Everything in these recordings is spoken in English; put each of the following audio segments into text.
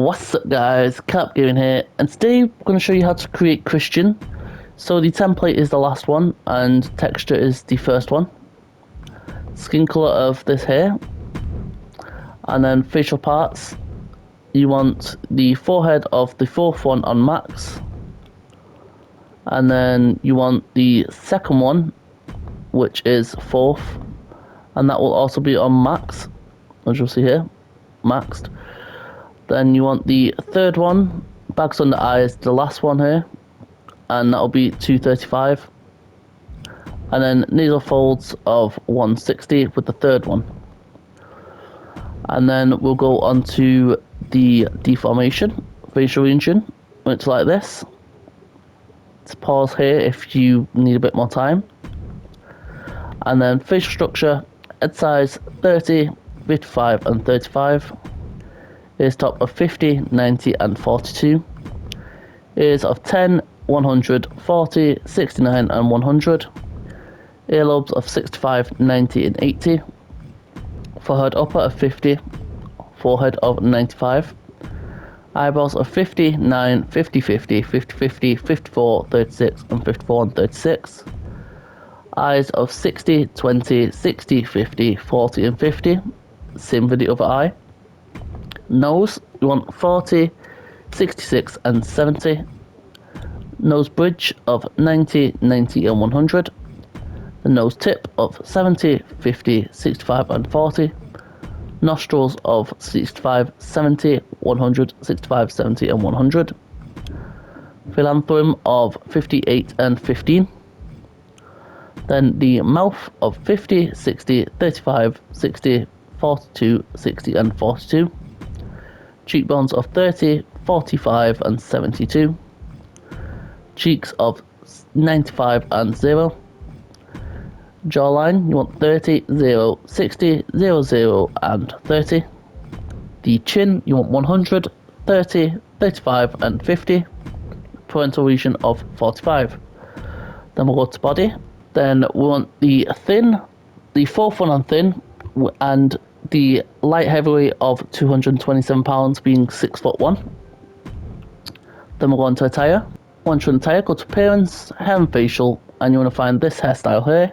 What's up guys, Cap Gaming here, and today I'm going to show you how to create Christian. So the template is the last one and texture is the first one. Skin colour of this here, and then facial parts, you want the forehead of the fourth one on max, and then you want the second one which is fourth, and that will also be on max, as you'll see here, maxed. Then you want the third one, bags under eyes, the last one here, and that'll be 235. And then nasal folds of 160 with the third one. And then we'll go on to the deformation, facial region, which is like this. Let's pause here if you need a bit more time. And then facial structure, head size 30, 55 and 35. Ears top of 50, 90 and 42. Ears of 10, 100, 40, 69 and 100. Earlobes of 65, 90 and 80. Forehead upper of 50. Forehead of 95. Eyebrows of 50, 9, 50, 50, 50, 50, 54, 36 and 54 and 36. Eyes of 60, 20, 60, 50, 40 and 50. Same for the other eye. Nose, you want 40, 66 and 70. Nose bridge of 90, 90 and 100. The nose tip of 70, 50, 65 and 40. Nostrils of 65, 70, 100, 65, 70 and 100. Philanthrum of 58 and 15. Then the mouth of 50, 60, 35, 60, 42, 60 and 42. Cheekbones of 30, 45 and 72. Cheeks of 95 and 0. Jawline, you want 30, 0, 60, 0, 0 and 30. The chin, you want 100, 30, 35 and 50. Parental region of 45. Then we'll go to body. Then we want the thin, the fourth one on thin, and the light heavyweight of 227 pounds being 6'1". Then we'll go on to attire. Once you're in attire, go to appearance, hair and facial, and you want to find this hairstyle here,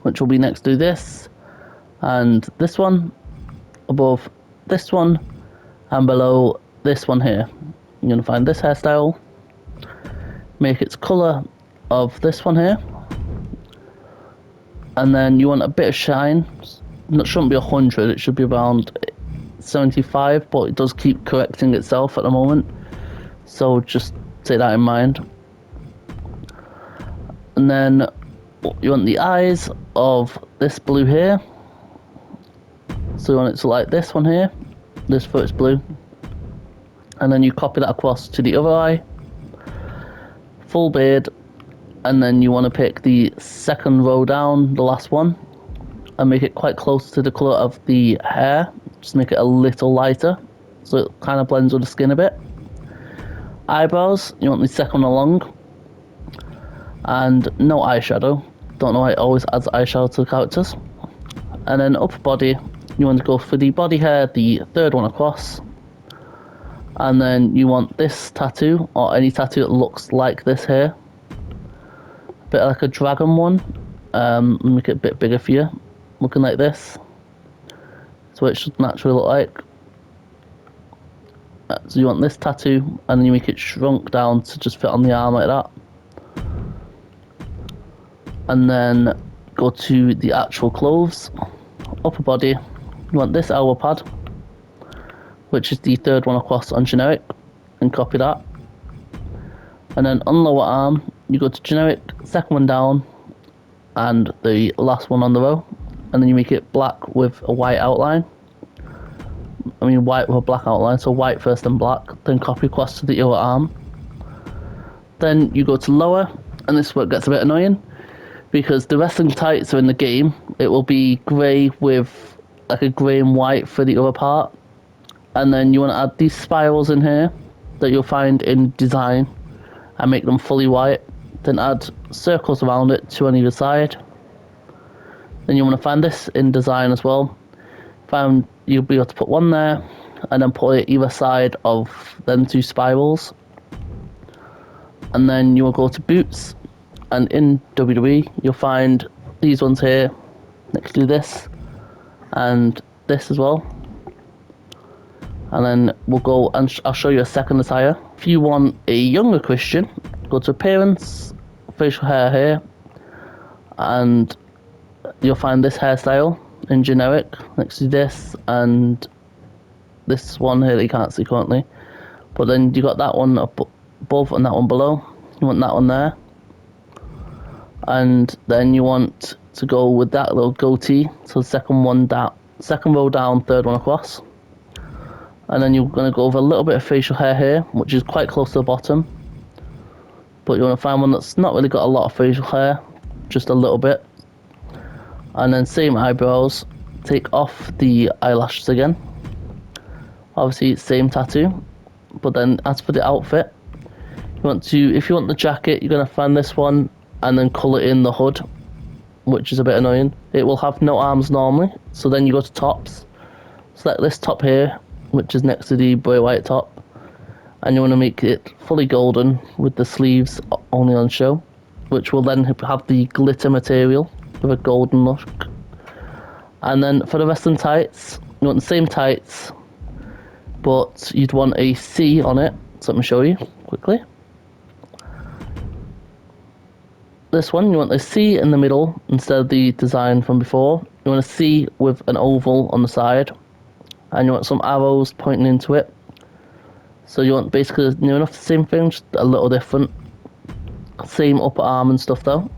which will be next to this, and this one, above this one, and below this one here. You're going to find this hairstyle, make its colour of this one here, and then you want a bit of shine. It shouldn't be 100, it should be around 75, but it does keep correcting itself at the moment, so just take that in mind. And then you want the eyes of this blue here, so you want it to like this one here, this foot is blue, and then you copy that across to the other eye, full beard, and then you want to pick the second row down, the last one, and make it quite close to the colour of the hair. Just make it a little lighter so it kind of blends with the skin a bit. Eyebrows, you want the second one along, and no eyeshadow. Don't know why it always adds eyeshadow to the characters. And then upper body, you want to go for the body hair, the third one across, and then you want this tattoo, or any tattoo that looks like this here, a bit like a dragon one. Make it a bit bigger for you, looking like this. So it should naturally look like. So you want this tattoo, and then you make it shrunk down to just fit on the arm like that. And then go to the actual clothes. Upper body, you want this elbow pad, which is the third one across on generic, and copy that. And then on lower arm, you go to generic, second one down, and the last one on the row, and then you make it black with a white outline. I mean white with a black outline, so white first then black, then copy across to the other arm. Then you go to lower, and this is where it gets a bit annoying, because the wrestling tights are in the game. It will be grey with like a grey and white for the other part, and then you want to add these spirals in here that you'll find in design and make them fully white, then add circles around it, two on either side. Then you want to find this in design as well. You'll be able to put one there, and then put it either side of them two spirals. And then you will go to boots, and in WWE you'll find these ones here next to this and this as well. And then we'll go and I'll show you a second attire. If you want a younger Christian, go to appearance, facial hair here, and you'll find this hairstyle in generic next to this and this one here that you can't see currently. But then you got that one up above and that one below. You want that one there. And then you want to go with that little goatee. So the second one down, second row down, third one across. And then you're going to go over a little bit of facial hair here, which is quite close to the bottom. But you want to find one that's not really got a lot of facial hair, just a little bit. And then same eyebrows, take off the eyelashes again. Obviously same tattoo, but then as for the outfit, if you want the jacket, you're going to find this one and then colour in the hood, which is a bit annoying. It will have no arms normally, so then you go to tops, select this top here, which is next to the Bray Wyatt top, and you want to make it fully golden with the sleeves only on show, which will then have the glitter material with a golden look. And then for the wrestling tights, you want the same tights, but you'd want a C on it, so let me show you quickly. This one, you want a C in the middle instead of the design from before. You want a C with an oval on the side, and you want some arrows pointing into it. So you want basically near enough the same thing, just a little different. Same upper arm and stuff though.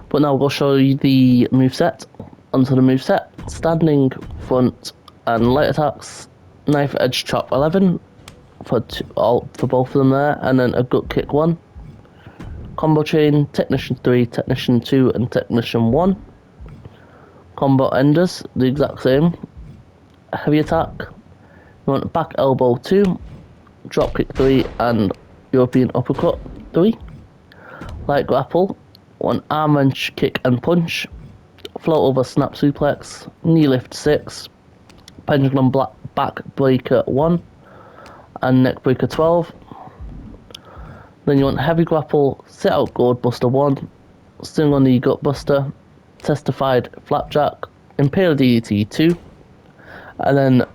But now we'll show you the moveset. Onto the moveset, standing front and light attacks, knife edge chop 11 for both of them there, and then a gut kick 1. Combo chain, technician 3, technician 2, and technician 1. Combo enders, the exact same. Heavy attack, you want back elbow 2, drop kick 3, and European uppercut 3. Light grapple, one arm wrench kick and punch, float over snap suplex, knee lift 6, pendulum back breaker 1, and neck breaker 12. Then you want heavy grapple, sit out gourd buster 1, sting on the gut buster, testified flapjack, impale DDT 2, and then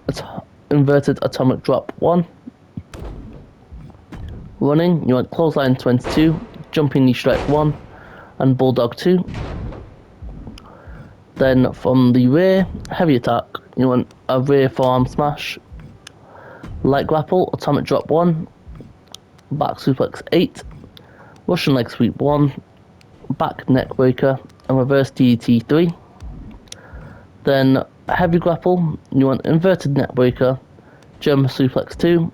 inverted atomic drop 1. Running, you want clothesline 22, jumping knee strike 1, and bulldog 2. Then from the rear, heavy attack, you want a rear forearm smash, light grapple, atomic drop 1, back suplex 8, Russian leg sweep 1, back neck breaker, and reverse DDT 3. Then heavy grapple, you want inverted neck breaker, German suplex 2,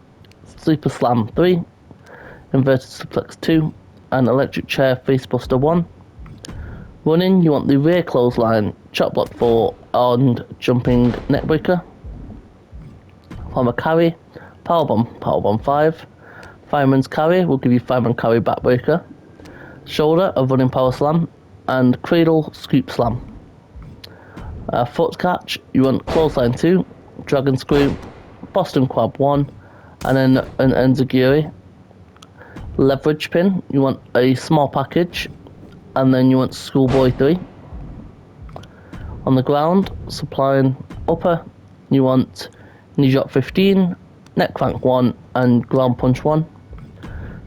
super slam 3, inverted suplex 2, and electric chair face buster 1. Running, you want the rear clothesline, chop block 4, and jumping neck breaker. From a carry, powerbomb 5. Fireman's carry will give you fireman carry backbreaker. Shoulder, a running power slam, and cradle scoop slam. Foot catch, you want clothesline 2, dragon screw, Boston crab 1, and then an enziguri. Leverage pin, you want a small package, and then you want schoolboy 3. On the ground, supplying upper, you want knee drop 15, neck crank 1, and ground punch 1.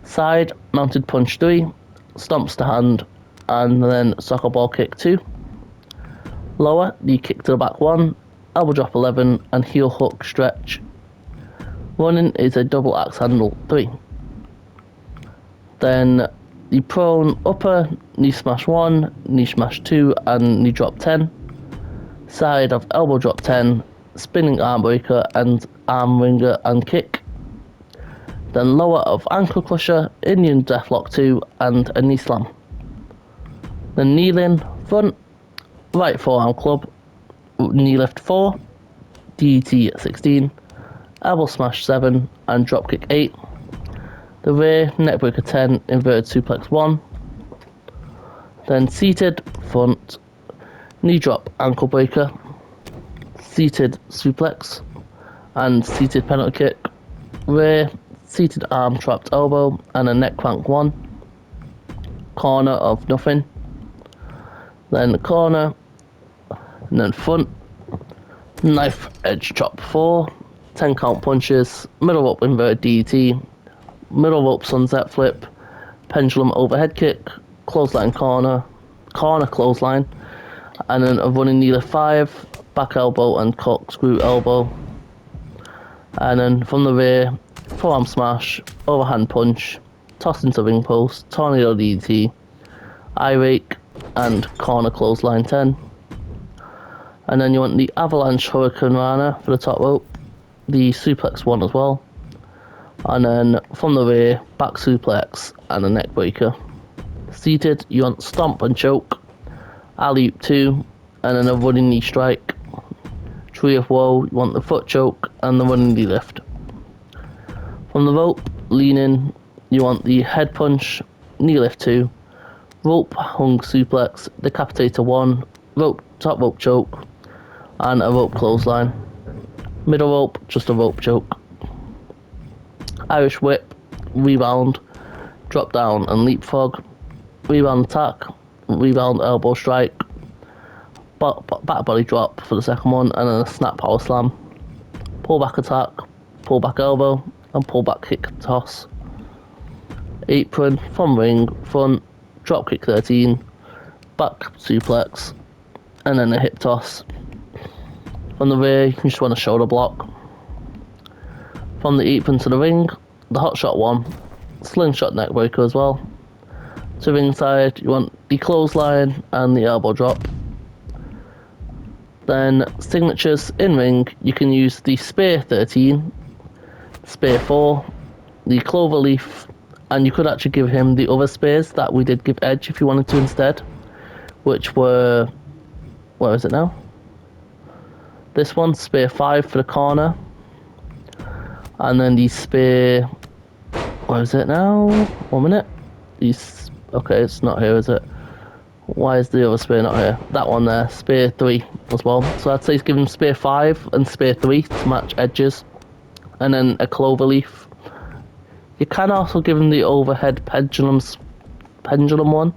Side, mounted punch 3, stomps to hand, and then soccer ball kick 2. Lower, knee kick to the back 1, elbow drop 11, and heel hook stretch. Running is a double axe handle 3. Then the prone upper, knee smash 1, knee smash 2, and knee drop 10. Side of elbow drop 10, spinning arm breaker and arm wringer and kick. Then lower of ankle crusher, Indian deathlock 2, and a knee slam. Then kneeling, front, right forearm club, knee lift 4, DDT 16, elbow smash 7, and drop kick 8. The rear, neck breaker 10, inverted suplex 1. Then seated, front, knee drop, ankle breaker, seated suplex, and seated penalty kick. Rear, seated arm trapped elbow, and a neck crank 1. Corner of nothing. Then corner, and then front. Knife edge chop 4. 10 count punches. Middle rope inverted DDT. Middle rope sunset flip. Pendulum overhead kick. Clothesline corner. Corner clothesline. And then a running knee lift 5. Back elbow and corkscrew elbow. And then from the rear, forearm smash, overhand punch, toss into ring post, tornado DDT, eye rake, and corner clothesline 10. And then you want the avalanche hurricane rana for the top rope, the suplex 1 as well. And then from the rear, back suplex and a neck breaker. Seated, you want stomp and choke, alley-oop 2, and then a running knee strike. Tree of woe, you want the foot choke and the running knee lift. From the rope, lean in, you want the head punch, knee lift 2, rope hung suplex, decapitator 1, top rope choke, and a rope clothesline. Middle rope, just a rope choke. Irish whip, rebound, drop down and leapfrog, rebound attack, rebound elbow strike, back body drop for the second one, and then a snap power slam. Pull back attack, pull back elbow, and pull back kick toss. Apron from ring, front, drop kick 13, back suplex, and then a hip toss. From the rear, you just want a shoulder block. From the apron to the ring, the hot shot 1, slingshot neck breaker as well. To ringside, you want the clothesline and the elbow drop. Then signatures in ring, you can use the spear 13, spear 4, the clover leaf, and you could actually give him the other spears that we did give Edge if you wanted to instead, which were, where is it now? This one, spear 5 for the corner, and then the spear, where is it now? 1 minute. Okay, it's not here, is it? Why is the other spear not here? That one there, spear 3 as well. So I'd say give him spear 5 and spear 3 to match Edges, and then a clover leaf. You can also give him the overhead pendulum 1,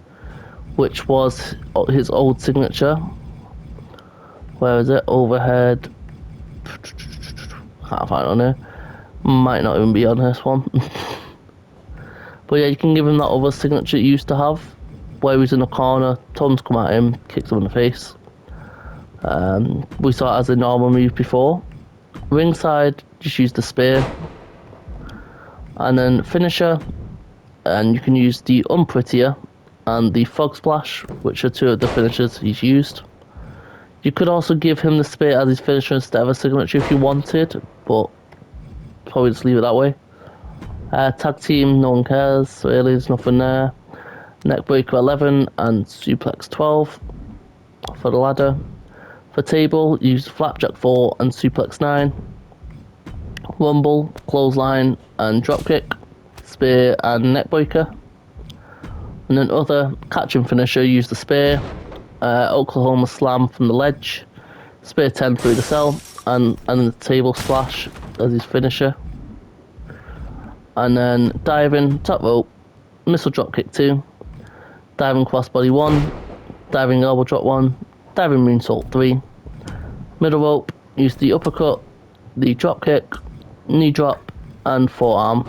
which was his old signature. Where is it? Overhead. Can't find it on here. Might not even be on this one. But yeah, you can give him that other signature he used to have, where he's in the corner, Tom's come at him, kicks him in the face. We saw it as a normal move before. Ringside, just use the spear. And then finisher, and you can use the unprettier and the fog splash, which are 2 of the finishers he's used. You could also give him the spear as his finisher instead of a signature if you wanted, but probably just leave it that way. Tag team, no one cares, really, there's nothing there. Neckbreaker 11 and suplex 12 for the ladder. For table, use flapjack 4 and suplex 9. Rumble, clothesline and dropkick, spear and neckbreaker. And then other catching finisher, use the spear, Oklahoma slam from the ledge, spear 10 through the cell, and the table splash as his finisher. And then diving, top rope, missile dropkick 2, diving crossbody 1, diving elbow drop 1, diving moonsault 3. Middle rope, use the uppercut, the dropkick, knee drop, and forearm.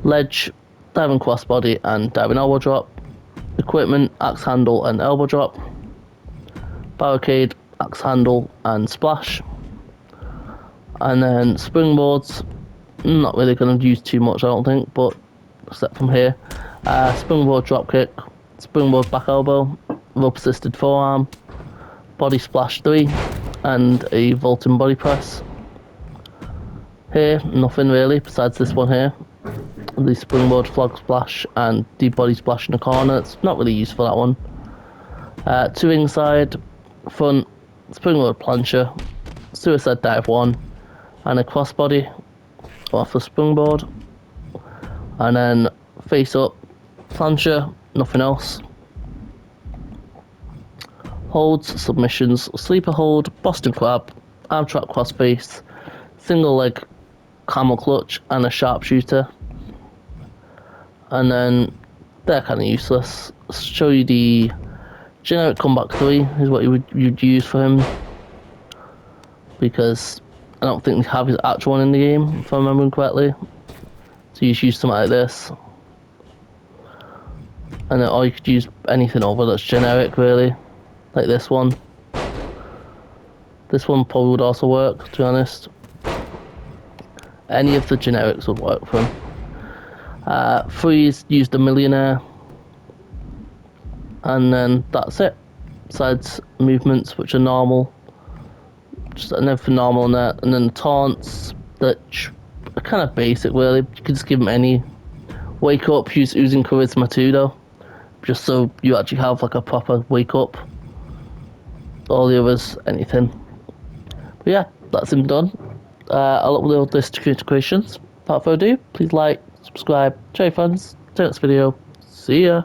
Ledge, diving crossbody and diving elbow drop. Equipment, axe handle and elbow drop. Barricade, axe handle and splash. And then springboards, not really going to use too much I don't think, but except from here. Springboard dropkick, springboard back elbow, rope assisted forearm, body splash 3, and a vaulting body press. Here, nothing really besides this one here. The springboard flag splash and the body splash in the corner. It's not really useful, that one. 2 inside, front, springboard plancher, suicide dive 1, and a crossbody off the springboard. And then face up, plancher, nothing else. Holds, submissions, sleeper hold, Boston crab, arm trap crossface, single leg camel clutch and a sharpshooter. And then they're kind of useless. Show you the generic comeback 3 is what you'd use for him, because I don't think they have his actual one in the game, if I'm remembering correctly. So you just use something like this. And then, or you could use anything over that's generic, really. Like this one. This one probably would also work, to be honest. Any of the generics would work for him. Freeze, use the Millionaire. And then that's it. Besides movements, which are normal. Just everything normal on that. And then the taunts, that are kind of basic, really. You could just give him any. Wake up, use Oozing Charisma too, though. Just so you actually have like a proper wake up. All the others, anything. But yeah, that's him done. I'll upload this to creations. Without further ado, please like, subscribe, share your friends. See you next video. See ya.